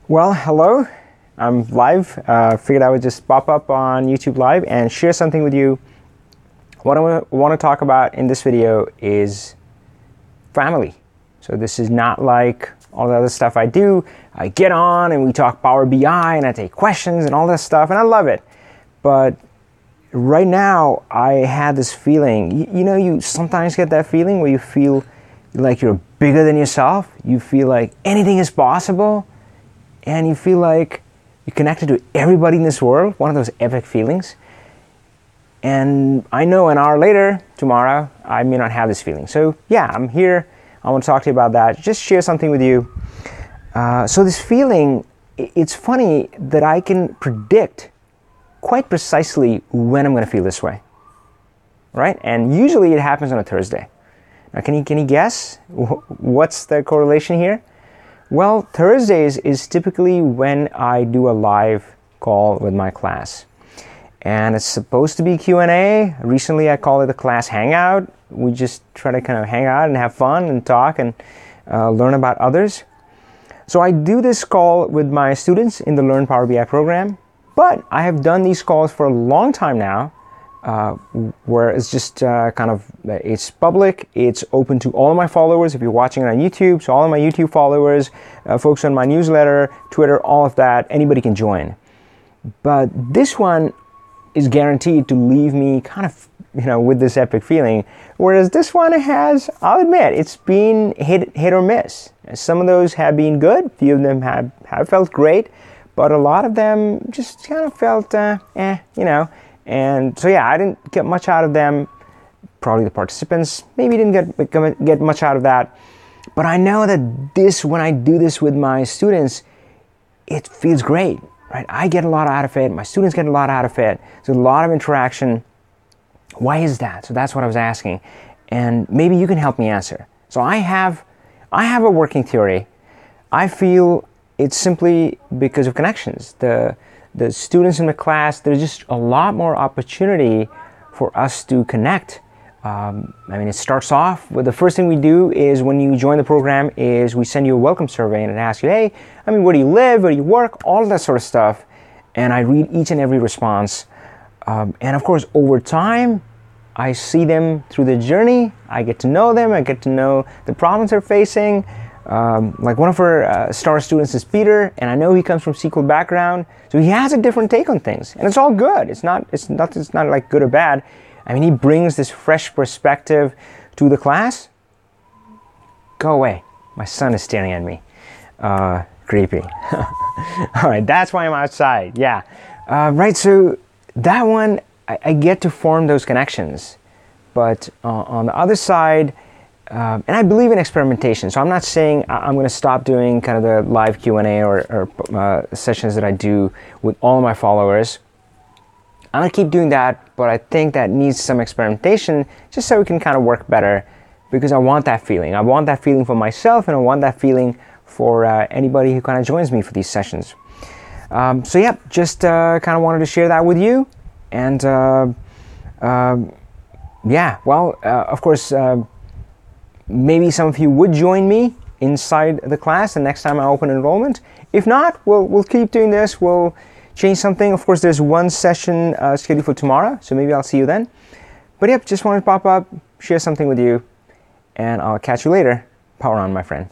Well, hello. I'm live. Figured I would just pop up on YouTube Live and share something with you. What I want to talk about in this video is family. So this is not like all the other stuff I do. I get on and we talk Power BI and I take questions and all that stuff, and I love it. But right now, I had this feeling. You sometimes get that feeling where you feel like you're bigger than yourself. You feel like anything is possible. And you feel like you're connected to everybody in this world, one of those epic feelings. And I know an hour later, tomorrow, I may not have this feeling. So yeah, I'm here. I want to talk to you about that. Just share something with you. So this feeling, it's funny that I can predict quite precisely when I'm going to feel this way, right? And usually it happens on a Thursday. Now, can you guess what's the correlation here? Well, Thursdays is typically when I do a live call with my class. And it's supposed to be Q&A. Recently, I call it the class hangout. We just try to kind of hang out and have fun and talk and learn about others. So I do this call with my students in the Learn Power BI program. But I have done these calls for a long time now, where it's just it's public, it's open to all of my followers. If you're watching it on YouTube, so all of my YouTube followers, folks on my newsletter, Twitter, all of that, anybody can join. But this one is guaranteed to leave me kind of, with this epic feeling, whereas this one has, I'll admit, it's been hit or miss. Some of those have been good, a few of them have felt great, but a lot of them just kind of felt, And so yeah, I didn't get much out of them. Probably the participants maybe didn't get much out of that. But I know that when I do this with my students, it feels great, right? I get a lot out of it. My students get a lot out of it. There's a lot of interaction. Why is that? So that's what I was asking. And maybe you can help me answer. So I have a working theory. I feel it's simply because of connections. The students in the class, there's just a lot more opportunity for us to connect. It starts off with the first thing we do is when you join the program is we send you a welcome survey and it asks you, hey, where do you live, where do you work, all of that sort of stuff. And I read each and every response. And of course, over time, I see them through the journey. I get to know them. I get to know the problems they're facing. Like one of our star students is Peter, and I know he comes from SQL background, so he has a different take on things, and it's all good. It's not like good or bad. He brings this fresh perspective to the class. Go away. My son is staring at me. Creepy. All right, that's why I'm outside. Yeah. Right, so that one, I get to form those connections. But on the other side, and I believe in experimentation, so I'm not saying I'm going to stop doing kind of the live Q&A or sessions that I do with all of my followers. I'm going to keep doing that, but I think that needs some experimentation just so we can kind of work better, because I want that feeling. I want that feeling for myself, and I want that feeling for anybody who kind of joins me for these sessions. So yeah, just kind of wanted to share that with you. And of course, maybe some of you would join me inside the class the next time I open enrollment. If not, we'll keep doing this. We'll change something. Of course, there's one session scheduled for tomorrow, so maybe I'll see you then. But yep, just wanted to pop up, share something with you, and I'll catch you later. Power on, my friend.